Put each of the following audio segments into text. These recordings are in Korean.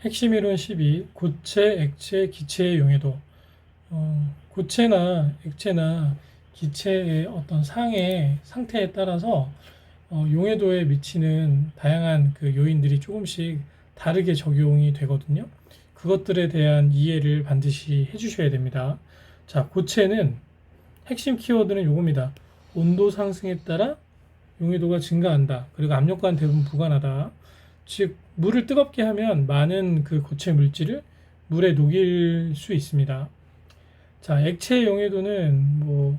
핵심 이론 12. 고체, 액체, 기체의 용해도. 고체나 액체나 기체의 어떤 상태에 따라서 용해도에 미치는 다양한 그 요인들이 조금씩 다르게 적용이 되거든요. 그것들에 대한 이해를 반드시 해주셔야 됩니다. 자, 고체는 핵심 키워드는 요겁니다. 온도 상승에 따라 용해도가 증가한다. 그리고 압력과는 대부분 무관하다. 즉, 물을 뜨겁게 하면 많은 그 고체 물질을 물에 녹일 수 있습니다. 자, 액체 용해도는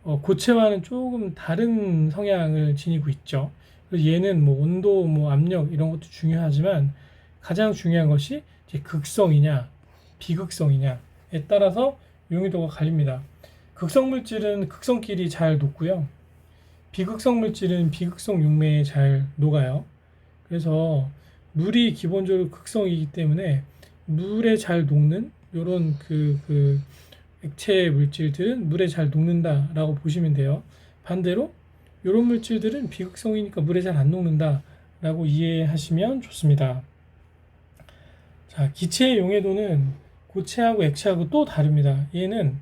고체와는 조금 다른 성향을 지니고 있죠. 그래서 얘는 온도, 압력 이런 것도 중요하지만 가장 중요한 것이 이제 극성이냐, 비극성이냐에 따라서 용해도가 갈립니다. 극성 물질은 극성끼리 잘 녹고요. 비극성 물질은 비극성 용매에 잘 녹아요. 그래서 물이 기본적으로 극성이기 때문에 물에 잘 녹는 이런 그 액체 물질들은 물에 잘 녹는다라고 보시면 돼요. 반대로 이런 물질들은 비극성이니까 물에 잘 안 녹는다라고 이해하시면 좋습니다. 자, 기체의 용해도는 고체하고 액체하고 또 다릅니다. 얘는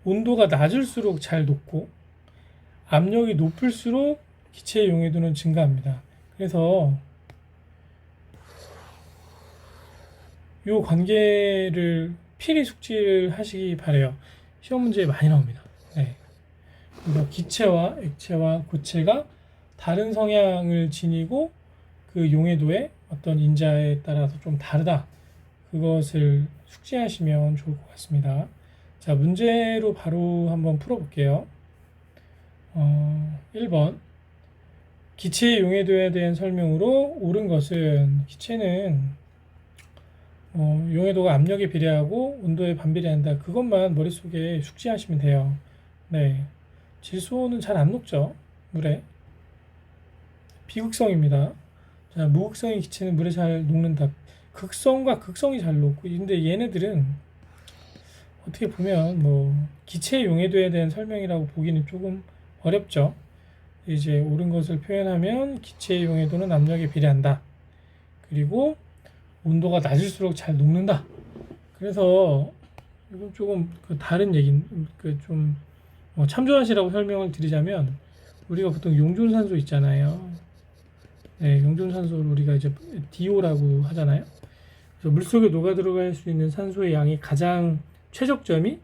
온도가 낮을수록 잘 녹고 압력이 높을수록 기체의 용해도는 증가합니다. 그래서 이 관계를 필히 숙지를 하시기 바래요. 시험 문제에 많이 나옵니다. 네. 그래서 기체와 액체와 고체가 다른 성향을 지니고 그 용해도의 어떤 인자에 따라서 좀 다르다. 그것을 숙지하시면 좋을 것 같습니다. 자, 문제로 바로 한번 풀어볼게요. 1번. 기체의 용해도에 대한 설명으로 옳은 것은 기체는 용해도가 압력에 비례하고 온도에 반비례한다. 그것만 머릿속에 숙지하시면 돼요. 네. 질소는 잘 안 녹죠. 물에. 비극성입니다. 자, 무극성의 기체는 물에 잘 녹는다. 극성과 극성이 잘 녹고. 근데 얘네들은 어떻게 보면 기체의 용해도에 대한 설명이라고 보기는 조금 어렵죠. 이제 옳은 것을 표현하면 기체의 용해도는 압력에 비례한다. 그리고 온도가 낮을수록 잘 녹는다. 그래서 이건 조금 다른 얘기, 좀 참조하시라고 설명을 드리자면 우리가 보통 용존산소 있잖아요. 네, 용존산소를 우리가 이제 DO라고 하잖아요. 그래서 물속에 녹아 들어갈 수 있는 산소의 양이 가장 최적점이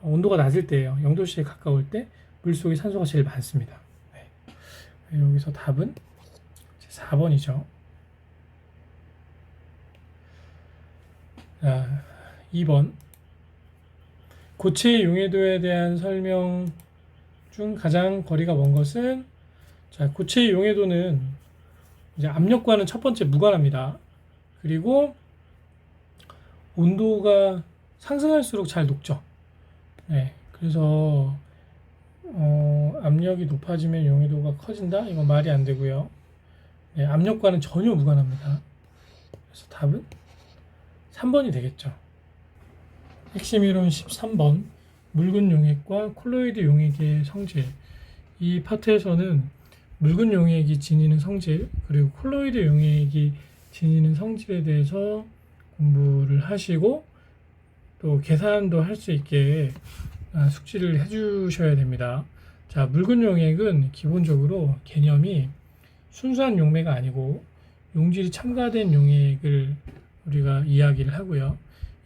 온도가 낮을 때예요. 0도씨에 가까울 때 물속에 산소가 제일 많습니다. 네. 여기서 답은 4번이죠. 자, 2번. 고체의 용해도에 대한 설명 중 가장 거리가 먼 것은, 자, 고체의 용해도는 이제 압력과는 첫 번째 무관합니다. 그리고 온도가 상승할수록 잘 녹죠. 네, 그래서 압력이 높아지면 용해도가 커진다? 이건 말이 안 되고요. 네, 압력과는 전혀 무관합니다. 그래서 답은 3번이 되겠죠. 핵심 이론 13번. 묽은 용액과 콜로이드 용액의 성질. 이 파트에서는 묽은 용액이 지니는 성질, 그리고 콜로이드 용액이 지니는 성질에 대해서 공부를 하시고 또 계산도 할 수 있게 숙지를 해주셔야 됩니다. 자, 묽은 용액은 기본적으로 개념이 순수한 용매가 아니고 용질이 첨가된 용액을 우리가 이야기를 하고요.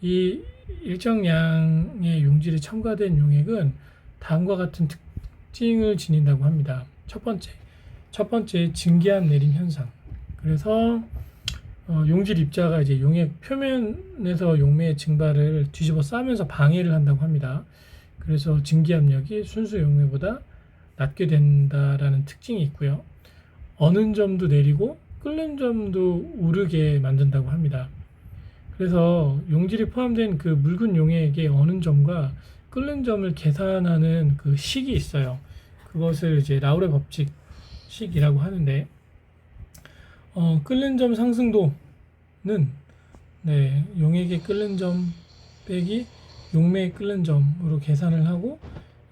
이 일정량의 용질이 첨가된 용액은 다음과 같은 특징을 지닌다고 합니다. 첫 번째 증기압 내림 현상. 그래서 용질 입자가 이제 용액 표면에서 용매의 증발을 뒤집어 싸면서 방해를 한다고 합니다. 그래서 증기압력이 순수 용매보다 낮게 된다라는 특징이 있고요. 어는 점도 내리고 끓는 점도 오르게 만든다고 합니다. 그래서 용질이 포함된 그 묽은 용액의 어는 점과 끓는 점을 계산하는 그 식이 있어요. 그것을 이제 라우레 법칙식이라고 하는데, 끓는 점 상승도는 용액의 끓는 점 빼기 용매의 끓는 점으로 계산을 하고,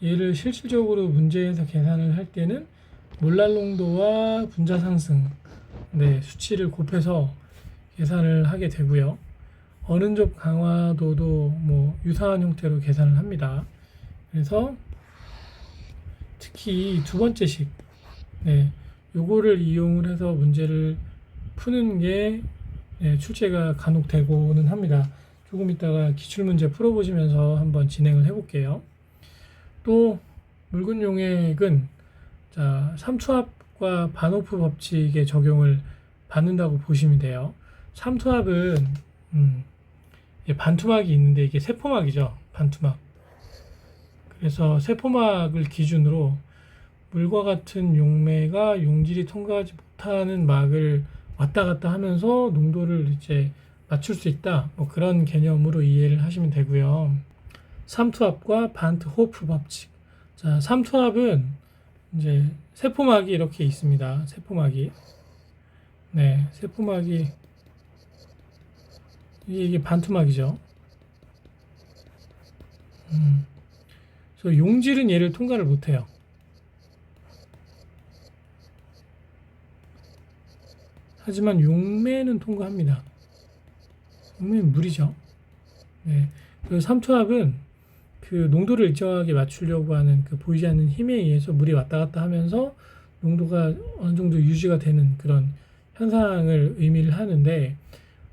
얘를 실질적으로 문제에서 계산을 할 때는 몰랄 농도와 분자 상승 수치를 곱해서 계산을 하게 되고요. 어는접 강화도도 뭐 유사한 형태로 계산을 합니다. 그래서 특히 두 번째식, 네, 요거를 이용을 해서 문제를 푸는 게 출제가 간혹 되고는 합니다. 조금 이따가 기출문제 풀어보시면서 한번 진행을 해볼게요. 또 묽은 용액은 자, 삼투압과 반호프 법칙의 적용을 받는다고 보시면 돼요. 삼투압은 반투막이 있는데 이게 세포막이죠. 반투막. 그래서 세포막을 기준으로 물과 같은 용매가 용질이 통과하지 못하는 막을 왔다 갔다 하면서 농도를 이제 맞출 수 있다. 뭐 그런 개념으로 이해를 하시면 되고요. 삼투압과 반트호프 법칙. 자, 삼투압은 이제 세포막이 이렇게 있습니다. 세포막이. 네, 세포막이 이게 반투막이죠. 그래서 용질은 얘를 통과를 못해요. 하지만 용매는 통과합니다. 용매는 물이죠. 네. 그리고 삼투압은 그 농도를 일정하게 맞추려고 하는 그 보이지 않는 힘에 의해서 물이 왔다 갔다 하면서 농도가 어느 정도 유지가 되는 그런 현상을 의미를 하는데,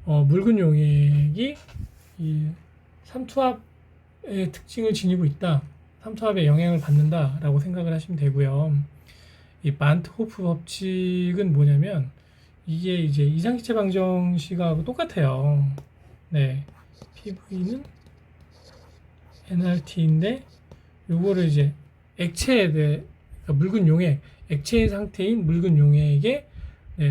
묽은 용액이 이 삼투압의 특징을 지니고 있다. 삼투압에 영향을 받는다라고 생각을 하시면 되고요. 이 반트호프 법칙은 뭐냐면 이게 이제 이상기체 방정식하고 똑같아요. 네, PV는 nRT인데 요거를 이제 액체에 대해 그러니까 묽은 용액, 액체 상태인 묽은 용액에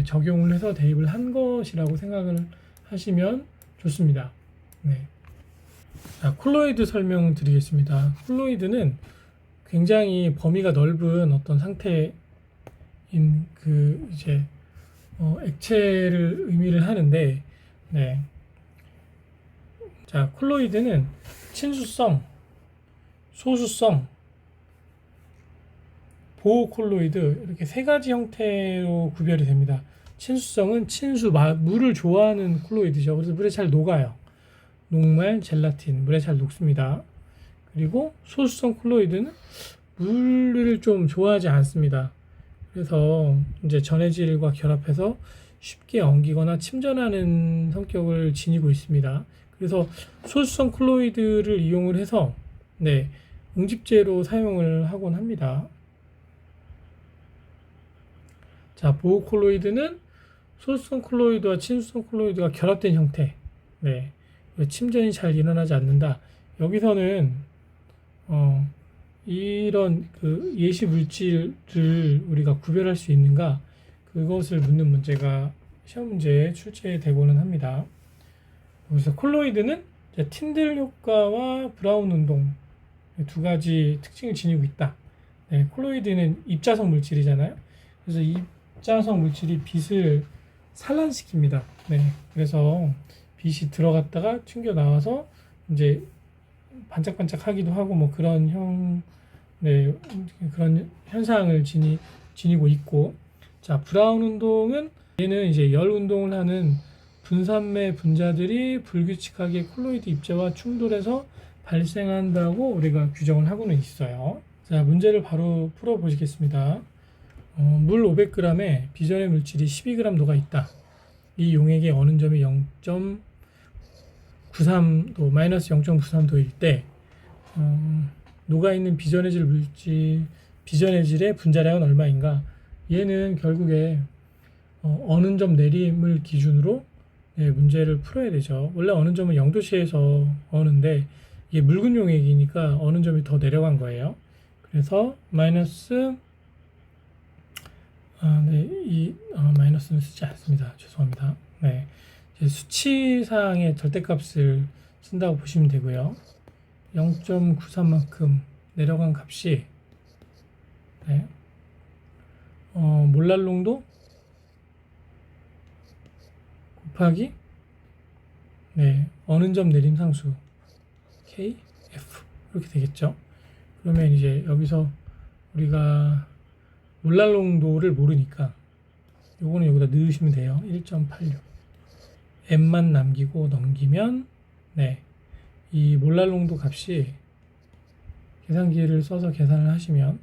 적용을 해서 대입을 한 것이라고 생각을 하시면 좋습니다. 네. 자, 콜로이드 설명드리겠습니다. 콜로이드는 굉장히 범위가 넓은 어떤 상태인 그 이제 액체를 의미를 하는데, 네. 자, 콜로이드는 친수성, 소수성, 보호콜로이드 이렇게 세 가지 형태로 구별이 됩니다. 친수성은 물을 좋아하는 콜로이드죠. 그래서 물에 잘 녹아요. 녹말, 젤라틴, 물에 잘 녹습니다. 그리고 소수성 콜로이드는 물을 좀 좋아하지 않습니다. 그래서 이제 전해질과 결합해서 쉽게 엉기거나 침전하는 성격을 지니고 있습니다. 그래서 소수성 콜로이드를 이용을 해서 응집제로 사용을 하곤 합니다. 자, 보호 콜로이드는 소수성 콜로이드와 친수성 콜로이드가 결합된 형태. 네, 침전이 잘 일어나지 않는다. 여기서는 이런 그 예시 물질을 우리가 구별할 수 있는가, 그것을 묻는 문제가 시험 문제에 출제되고는 합니다. 그래서 콜로이드는 틴들 효과와 브라운 운동 두 가지 특징을 지니고 있다. 네, 콜로이드는 입자성 물질이잖아요. 그래서 입자성 물질이 빛을 산란시킵니다. 네, 그래서 빛이 들어갔다가 튕겨 나와서 이제 반짝반짝하기도 하고 뭐 그런 그런 현상을 지니고 있고, 자, 브라운 운동은 얘는 이제 열 운동을 하는 분산매 분자들이 불규칙하게 콜로이드 입자와 충돌해서 발생한다고 우리가 규정을 하고는 있어요. 자, 문제를 바로 풀어보시겠습니다. 물 500g에 비전의 물질이 12g 녹아 있다. 이 용액의 어는 점이 0.93도, 마이너스 0.93도일 때 녹아있는 비전해질 물질, 비전해질의 분자량은 얼마인가? 얘는 결국에 어는 점 내림을 기준으로 문제를 풀어야 되죠. 원래 어는 점은 0도씨에서 어는데 이게 묽은 용액이니까 어는 점이 더 내려간 거예요. 그래서 마이너스 마이너스는 쓰지 않습니다. 죄송합니다. 네, 수치상의 절대값을 쓴다고 보시면 되고요. 0.93만큼 내려간 값이 몰랄 농도 곱하기 어는 점 내림 상수 KF 이렇게 되겠죠. 그러면 이제 여기서 우리가 몰랄 농도를 모르니까 요거는 여기다 넣으시면 돼요. 1.86 m만 남기고 넘기면 네, 이 몰랄 농도 값이 계산기를 써서 계산을 하시면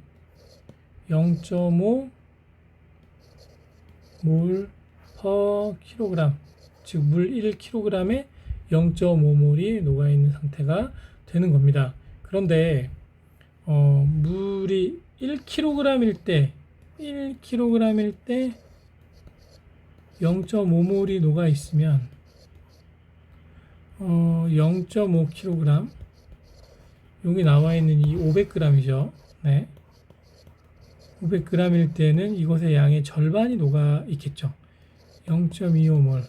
0.5 몰 퍼 킬로그램, 즉 물 1kg에 0.5몰이 녹아있는 상태가 되는 겁니다. 그런데 물이 1kg일 때 0.5몰이 녹아있으면 0.5kg, 여기 나와있는 이 500g이죠. 네. 500g일 때는 이것의 양의 절반이 녹아 있겠죠. 0.25몰.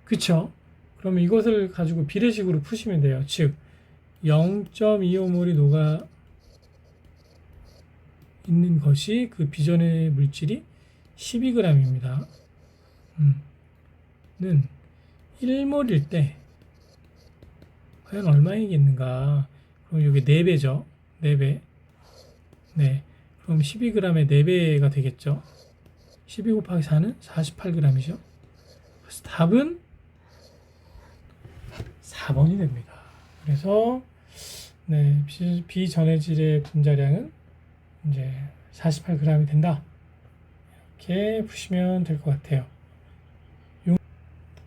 그쵸? 그러면 이것을 가지고 비례식으로 푸시면 돼요. 즉 0.25몰이 녹아 있는 것이 그 비전의 물질이 12g입니다. 는 1몰일 때 과연 얼마이겠는가? 그럼 이게 4배죠. 4배. 네. 그럼 12g의 4배가 되겠죠. 12 곱하기 4는 48g이죠. 그래서 답은 4번이 됩니다. 그래서 네, 비전해질의 분자량은 이제 48g이 된다. 이렇게 푸시면 될 것 같아요.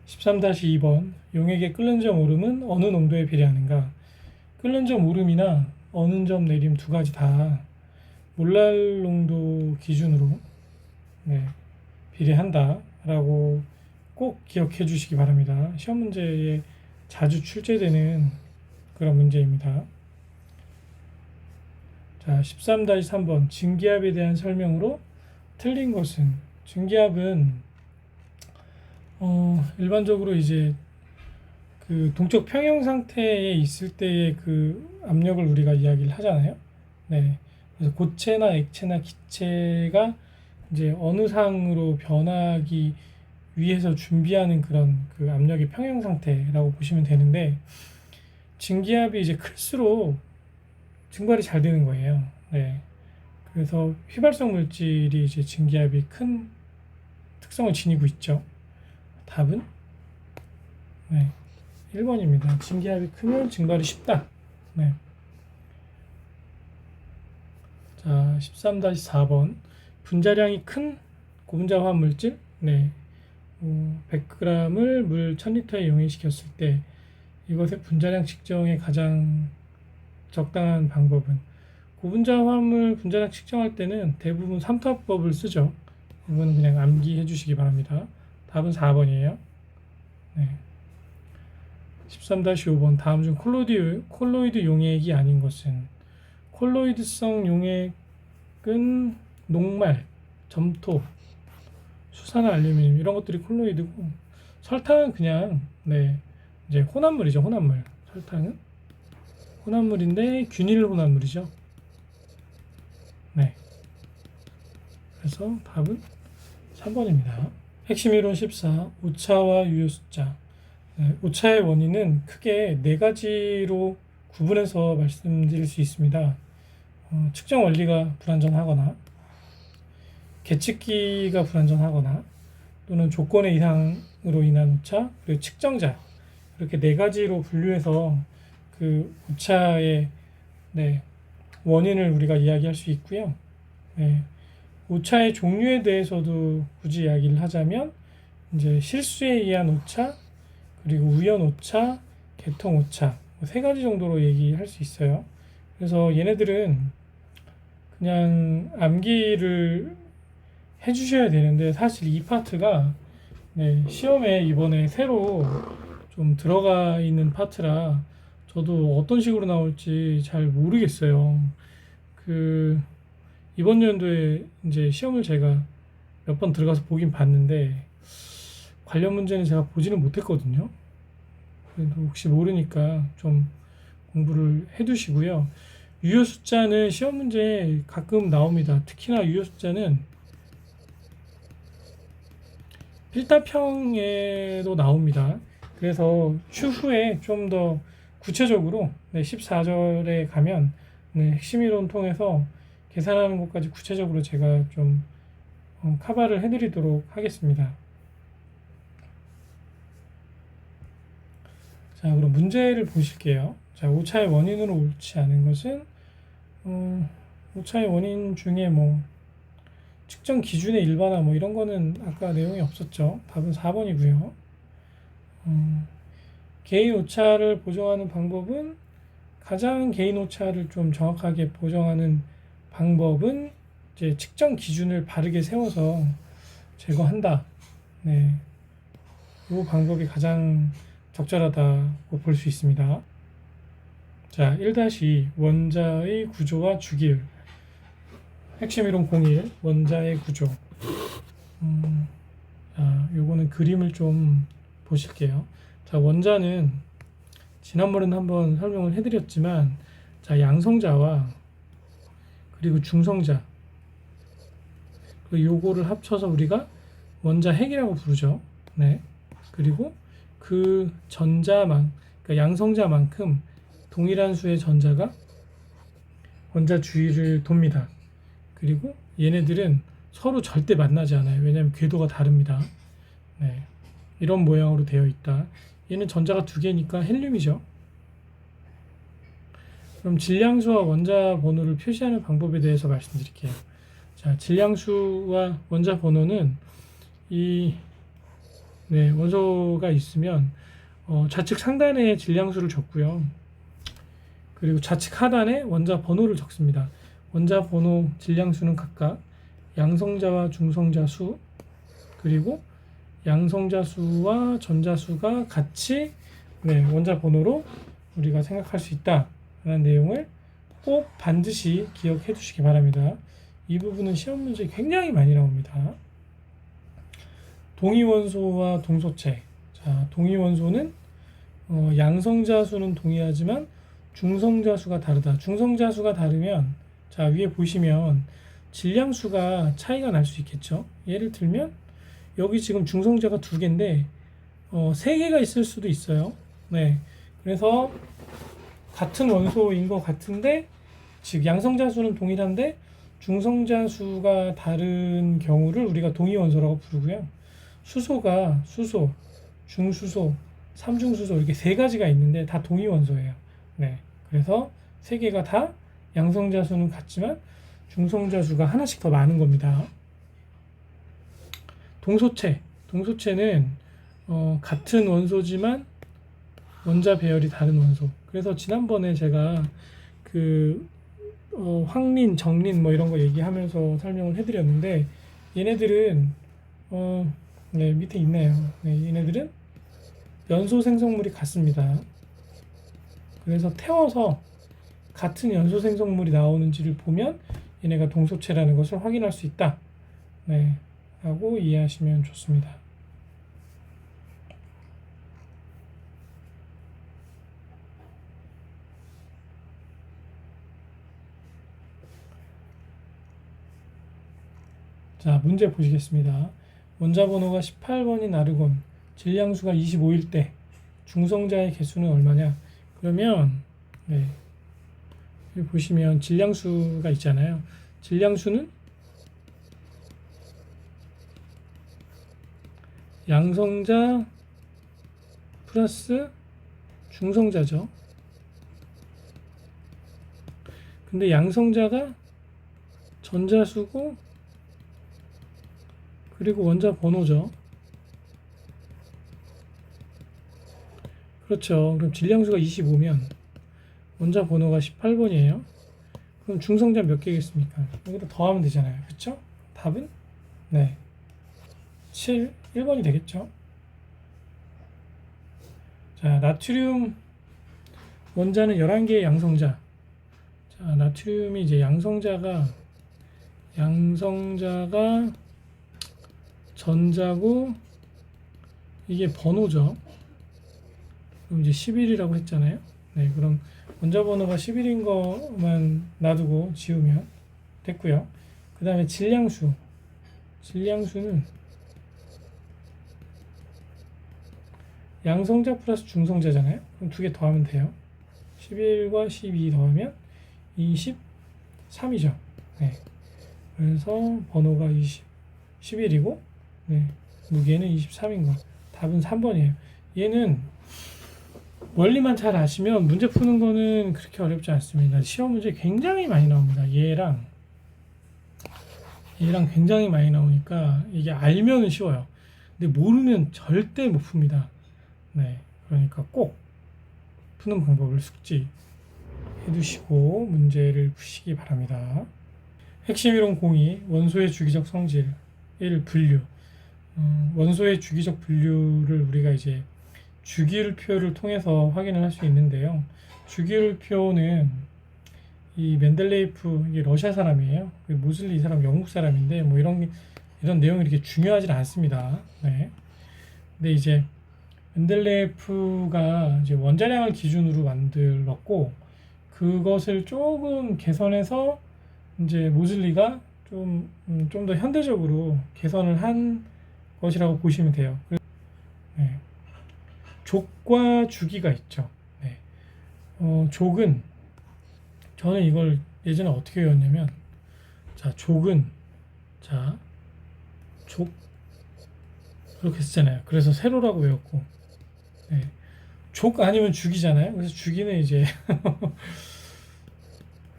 13-2번 용액의 끓는 점 오름은 어느 농도에 비례하는가? 끓는 점 오름이나 어는 점 내림 두 가지 다 몰랄 농도 기준으로 네, 비례한다 라고 꼭 기억해 주시기 바랍니다. 시험 문제에 자주 출제되는 그런 문제입니다. 자, 13-3번 증기압에 대한 설명으로 틀린 것은, 증기압은 일반적으로 이제 그 동적 평형 상태에 있을 때의 그 압력을 우리가 이야기를 하잖아요. 네. 그래서 고체나 액체나 기체가 이제 어느 상으로 변하기 위해서 준비하는 그런 그 압력의 평형 상태라고 보시면 되는데, 증기압이 이제 클수록 증발이 잘 되는 거예요. 네. 그래서 휘발성 물질이 이제 증기압이 큰 특성을 지니고 있죠. 답은 네, 1번입니다. 증기압이 크면 증발이 쉽다. 네. 자, 13-4번 분자량이 큰 고분자 화학 물질, 네, 100g을 물 1000리터에 용해시켰을 때 이것의 분자량 측정의 가장 적당한 방법은, 고분자 화합물 분자량 측정할 때는 대부분 삼투압법을 쓰죠. 이거는 그냥 암기해 주시기 바랍니다. 답은 4번이에요. 네. 13-5번 다음 중 콜로이드 용액이 아닌 것은, 콜로이드성 용액은 녹말, 점토, 수산화 알루미늄 이런 것들이 콜로이드고, 설탕은 그냥 네, 이제 혼합물이죠. 혼합물. 설탕은 혼합물인데 균일 혼합물이죠. 네. 그래서 답은 3번입니다. 핵심 이론 14. 오차와 유효 숫자. 네, 오차의 원인은 크게 4가지로 구분해서 말씀드릴 수 있습니다. 측정 원리가 불완전하거나, 계측기가 불완전하거나, 또는 조건의 이상으로 인한 오차, 그리고 측정자, 이렇게 4가지로 분류해서 그 오차의 네, 원인을 우리가 이야기할 수 있고요. 네, 오차의 종류에 대해서도 굳이 이야기를 하자면 이제 실수에 의한 오차, 그리고 우연 오차, 계통 오차, 3가지 정도로 얘기할 수 있어요. 그래서 얘네들은 그냥 암기를 해주셔야 되는데, 사실 이 파트가 네, 시험에 이번에 새로 좀 들어가 있는 파트라 저도 어떤 식으로 나올지 잘 모르겠어요. 이번 연도에 이제 시험을 제가 몇 번 들어가서 보긴 봤는데 관련 문제는 제가 보지는 못했거든요. 그래도 혹시 모르니까 좀 공부를 해두시고요. 유효 숫자는 시험 문제에 가끔 나옵니다. 특히나 유효 숫자는 필답형에도 나옵니다. 그래서 추후에 좀 더 구체적으로 14절에 가면 핵심 이론 통해서 계산하는 것까지 구체적으로 제가 좀 커버를 해드리도록 하겠습니다. 자, 그럼 문제를 보실게요. 자, 오차의 원인으로 옳지 않은 것은 오차의 원인 중에 뭐 측정 기준의 일반화 뭐 이런 거는 아까 내용이 없었죠. 답은 4번이고요. 개인 오차를 보정하는 방법은 가장 개인 오차를 좀 정확하게 보정하는 방법은 이제 측정 기준을 바르게 세워서 제거한다. 네, 이 방법이 가장 적절하다고 볼 수 있습니다. 자, 1- 원자의 구조와 주기율. 핵심 이론 01 원자의 구조. 자, 요거는 그림을 좀 보실게요. 자, 원자는 지난번에는 한번 설명을 해드렸지만, 자, 양성자와 그리고 중성자, 요거를 합쳐서 우리가 원자 핵이라고 부르죠. 네. 그리고 그 전자만, 그러니까 양성자만큼 동일한 수의 전자가 원자 주위를 돕니다. 그리고 얘네들은 서로 절대 만나지 않아요. 왜냐하면 궤도가 다릅니다. 네. 이런 모양으로 되어 있다. 얘는 전자가 2개니까 헬륨이죠. 그럼 질량수와 원자 번호를 표시하는 방법에 대해서 말씀드릴게요. 자, 질량수와 원자 번호는 이 원소가 있으면 좌측 상단에 질량수를 적고요. 그리고 좌측 하단에 원자 번호를 적습니다. 원자 번호, 질량수는 각각 양성자와 중성자 수, 그리고 양성자 수와 전자 수가 같이 원자 번호로 우리가 생각할 수 있다라는 내용을 꼭 반드시 기억해 두시기 바랍니다. 이 부분은 시험 문제에 굉장히 많이 나옵니다. 동위원소와 동소체. 자, 동위원소는 양성자 수는 동일하지만 중성자 수가 다르다. 중성자 수가 다르면, 자, 위에 보시면 질량수가 차이가 날 수 있겠죠. 예를 들면 여기 지금 중성자가 2개인데 3개가 있을 수도 있어요. 네, 그래서 같은 원소인 것 같은데, 즉 양성자 수는 동일한데 중성자 수가 다른 경우를 우리가 동위원소라고 부르고요. 수소가 수소, 중수소, 삼중수소 이렇게 3가지가 있는데 다 동위원소예요. 네, 그래서 3개가 다 양성자 수는 같지만 중성자 수가 하나씩 더 많은 겁니다. 동소체는 같은 원소지만 원자 배열이 다른 원소. 그래서 지난번에 제가 황린, 정린 뭐 이런 거 얘기하면서 설명을 해드렸는데, 얘네들은 밑에 있네요. 네, 얘네들은 연소 생성물이 같습니다. 그래서 태워서 같은 연소 생성물이 나오는지를 보면 얘네가 동소체라는 것을 확인할 수 있다. 네, 라고 이해하시면 좋습니다. 자, 문제 보시겠습니다. 원자 번호가 18번인 아르곤, 질량수가 25일 때 중성자의 개수는 얼마냐? 그러면 여기 보시면 질량수가 있잖아요. 질량수는 양성자 플러스 중성자죠. 근데 양성자가 전자수고 그리고 원자 번호죠. 그렇죠. 그럼 질량수가 25면 원자 번호가 18번이에요. 그럼 중성자 몇 개겠습니까? 여기다 더하면 되잖아요. 그렇죠? 답은 7, 1번이 되겠죠. 자, 나트륨 원자는 11개의 양성자. 자, 나트륨이 이제 양성자가 전자고 이게 번호죠. 그럼 이제 11이라고 했잖아요. 네, 그럼 원자 번호가 11인 것만 놔두고 지우면 됐고요. 그 다음에 질량수는 양성자 플러스 중성자잖아요. 그럼 2개 더하면 돼요. 11과 12 더하면 23이죠. 네. 그래서 번호가 11이고 무게는 23인 거. 답은 3번이에요. 얘는 원리만 잘 아시면 문제 푸는 거는 그렇게 어렵지 않습니다. 시험 문제 굉장히 많이 나옵니다. 얘랑 굉장히 많이 나오니까 이게 알면은 쉬워요. 근데 모르면 절대 못 풉니다. 네, 그러니까 꼭 푸는 방법을 숙지해 두시고 문제를 푸시기 바랍니다. 핵심 이론 02 원소의 주기적 성질 1 분류. 원소의 주기적 분류를 우리가 이제 주기율표를 통해서 확인을 할 수 있는데요. 주기율표는 이 맨델레이프, 이게 러시아 사람이에요. 모슬리 이 사람 영국 사람인데 뭐 이런 내용이 이렇게 중요하지 않습니다. 네. 근데 이제 맨델레이프가 이제 원자량을 기준으로 만들었고 그것을 조금 개선해서 이제 모슬리가 좀 더 현대적으로 개선을 한 것이라고 보시면 돼요. 네. 족과 주기가 있죠. 네. 족은 저는 이걸 예전에 어떻게 외웠냐면 자 족은 족 이렇게 쓰잖아요. 그래서 세로라고 외웠고 네. 족 아니면 주기잖아요. 그래서 주기는 이제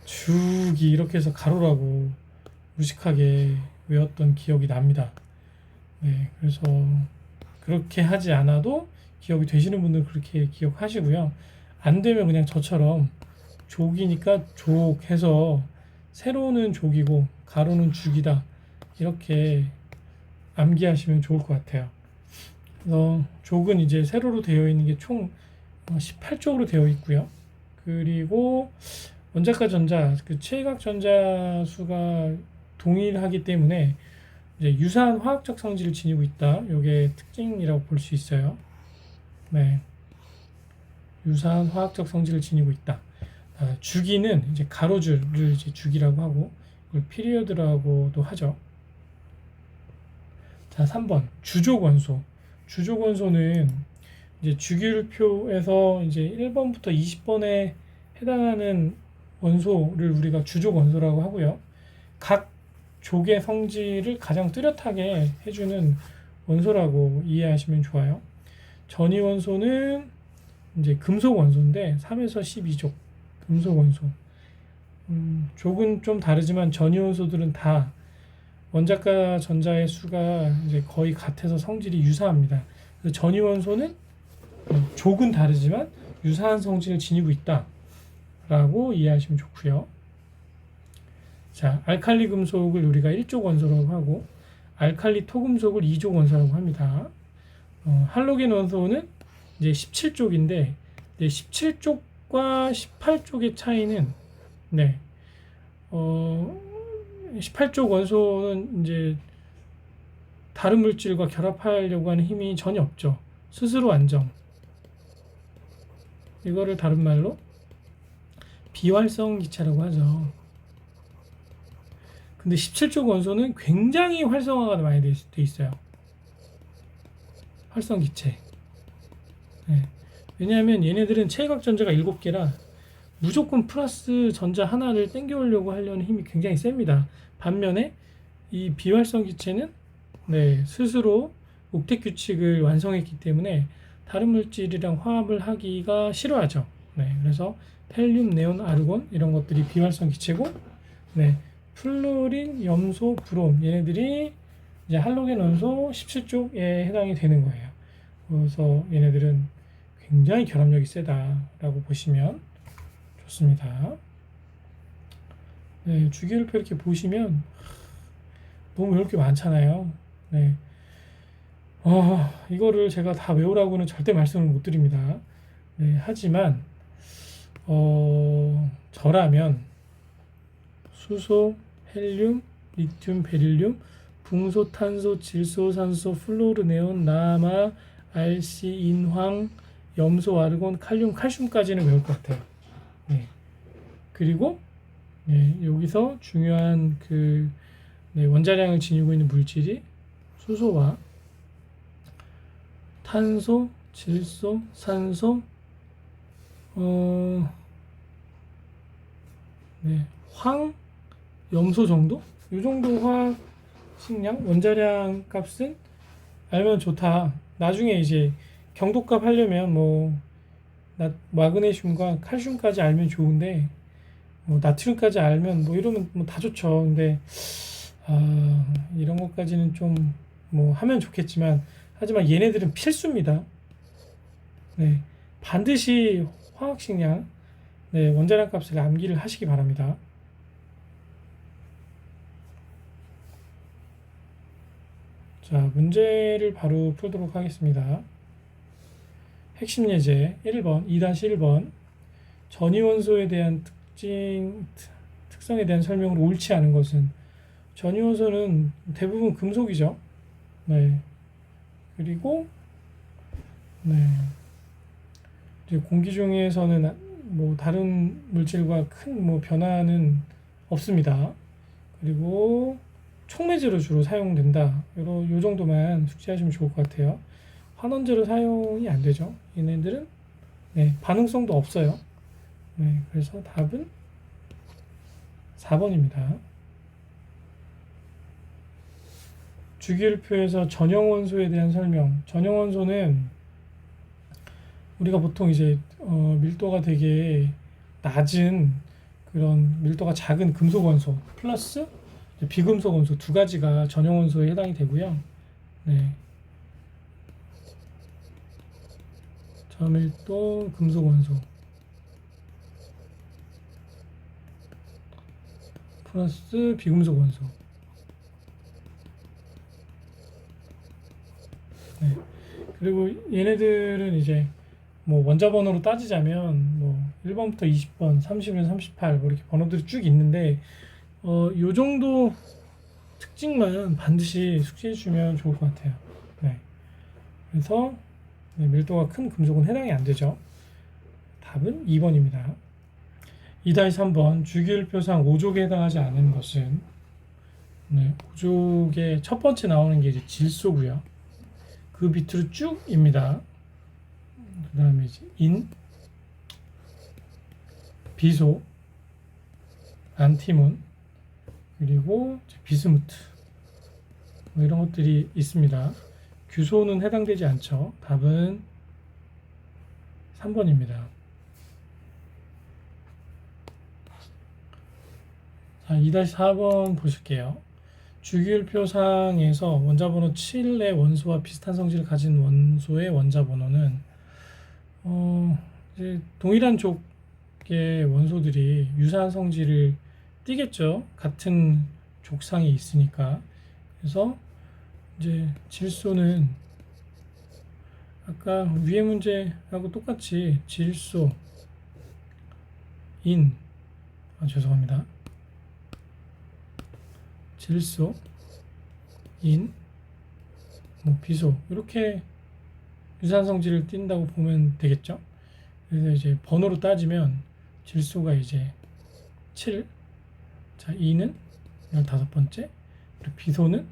주기 이렇게 해서 가로라고 무식하게 외웠던 기억이 납니다. 네, 그래서 그렇게 하지 않아도 기억이 되시는 분들은 그렇게 기억하시고요. 안 되면 그냥 저처럼 족이니까 족 해서 세로는 족이고 가로는 주기다 이렇게 암기하시면 좋을 것 같아요. 그래서 족은 이제 세로로 되어 있는 게 총 18족으로 되어 있고요. 그리고 원자과 전자, 그 체각 전자 수가 동일하기 때문에 이제 유사한 화학적 성질을 지니고 있다. 이게 특징이라고 볼 수 있어요. 네, 유사한 화학적 성질을 지니고 있다. 주기는 이제 가로줄을 이제 주기라고 하고 이걸 피리어드라고도 하죠. 자, 3번 주족 원소. 주족 원소는 이제 주기율표에서 이제 1번부터 20번에 해당하는 원소를 우리가 주족 원소라고 하고요. 각 족의 성질을 가장 뚜렷하게 해주는 원소라고 이해하시면 좋아요. 전이 원소는 이제 금속 원소인데 3에서 12족 금속 원소. 족은 좀 다르지만 전이 원소들은 다 원자과 전자의 수가 이제 거의 같아서 성질이 유사합니다. 그래서 전이 원소는 족은 다르지만 유사한 성질을 지니고 있다라고 이해하시면 좋고요. 자, 알칼리 금속을 우리가 1족 원소라고 하고 알칼리 토금속을 2족 원소라고 합니다. 할로겐 원소는 이제 17족인데 17족과 18족의 차이는 18족 원소는 이제 다른 물질과 결합하려고 하는 힘이 전혀 없죠. 스스로 안정. 이거를 다른 말로 비활성 기체라고 하죠. 근데 17족 원소는 굉장히 활성화가 많이 돼 있어요. 활성 기체. 네. 왜냐하면 얘네들은 체각 전자가 7개라 무조건 플러스 전자 하나를 땡겨오려고 하려는 힘이 굉장히 셉니다. 반면에 이 비활성 기체는 스스로 옥텟 규칙을 완성했기 때문에 다른 물질이랑 화합을 하기가 싫어하죠. 그래서 헬륨, 네온, 아르곤 이런 것들이 비활성 기체고 플루린, 염소, 브롬 얘네들이 이제 할로겐 원소 17족에 해당이 되는 거예요. 그래서 얘네들은 굉장히 결합력이 세다라고 보시면 좋습니다. 주기율표 이렇게 보시면 너무 외울 게 많잖아요. 이거를 제가 다 외우라고는 절대 말씀을 못 드립니다. 하지만 저라면 수소, 헬륨, 리튬, 베릴륨, 붕소, 탄소, 질소, 산소, 플로르, 네온, 나마, 알시, 인황, 염소, 아르곤, 칼륨, 칼슘까지는 외울 것 같아요. 그리고 여기서 중요한 원자량을 지니고 있는 물질이 수소와 탄소, 질소, 산소, 황, 염소 정도? 이 정도 화학 식량, 원자량 값은 알면 좋다. 나중에 이제 경도값 하려면 마그네슘과 칼슘까지 알면 좋은데, 뭐 나트륨까지 알면 뭐 이러면 뭐 다 좋죠. 근데 이런 것까지는 좀 뭐 하면 좋겠지만, 하지만 얘네들은 필수입니다. 네, 반드시 화학식량, 네, 원자량 값을 암기를 하시기 바랍니다. 자, 문제를 바로 풀도록 하겠습니다. 핵심 예제 1번, 2-1번. 전이원소에 대한 특성에 대한 설명으로 옳지 않은 것은, 전이원소는 대부분 금속이죠. 네. 그리고, 네. 이제 공기 중에서는 뭐 다른 물질과 큰 뭐 변화는 없습니다. 그리고 촉매제로 주로 사용된다. 요 정도만 숙지하시면 좋을 것 같아요. 환원제로 사용이 안 되죠. 얘네들은 네, 반응성도 없어요. 네, 그래서 답은 4번입니다. 주기율표에서 전형원소에 대한 설명. 전형원소는 우리가 보통 이제 밀도가 되게 낮은 그런 밀도가 작은 금속원소 플러스 비금속원소 두 가지가 전형원소에 해당이 되고요. 네. 저밀도 금속원소 플러스 비금속원소. 네. 그리고 얘네들은 이제 뭐 원자 번호로 따지자면 뭐 1번부터 20번, 30년, 38 뭐 이렇게 번호들이 쭉 있는데 요 정도 특징만 반드시 숙지해 주면 좋을 것 같아요. 네. 그래서 네, 밀도가 큰 금속은 해당이 안 되죠. 답은 2번입니다. 2-3번 주기율표상 5족에 해당하지 않은 것은, 네, 5족의 첫 번째 나오는 게 이제 질소고요. 그 밑으로 쭉입니다. 그 다음에 이제 비소, 안티몬, 그리고 비스무트 뭐 이런 것들이 있습니다. 규소는 해당되지 않죠. 답은 3번입니다. 자, 2-4번 보실게요. 주기율표상에서 원자번호 7의 원소와 비슷한 성질을 가진 원소의 원자번호는 이제 동일한 족의 원소들이 유사한 성질을 띠겠죠. 같은 족상에 있으니까. 그래서 이제 질소는 아까 위에 문제하고 똑같이 질소, 죄송합니다. 질소, 뭐 비소 이렇게 유사한 성질을 띈다고 보면 되겠죠. 그래서 이제 번호로 따지면 질소가 이제 7, 자, 인은 15번째, 그리고 비소는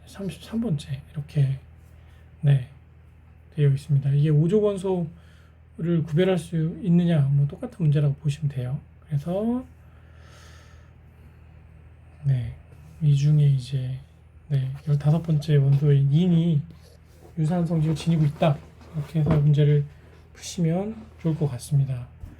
33번째 이렇게 네, 되어 있습니다. 이게 5족 원소를 구별할 수 있느냐, 뭐 똑같은 문제라고 보시면 돼요. 그래서 네, 이 중에 이제 네, 15번째 원소인 인이 유사한 성질을 지니고 있다. 이렇게 해서 문제를 푸시면 좋을 것 같습니다.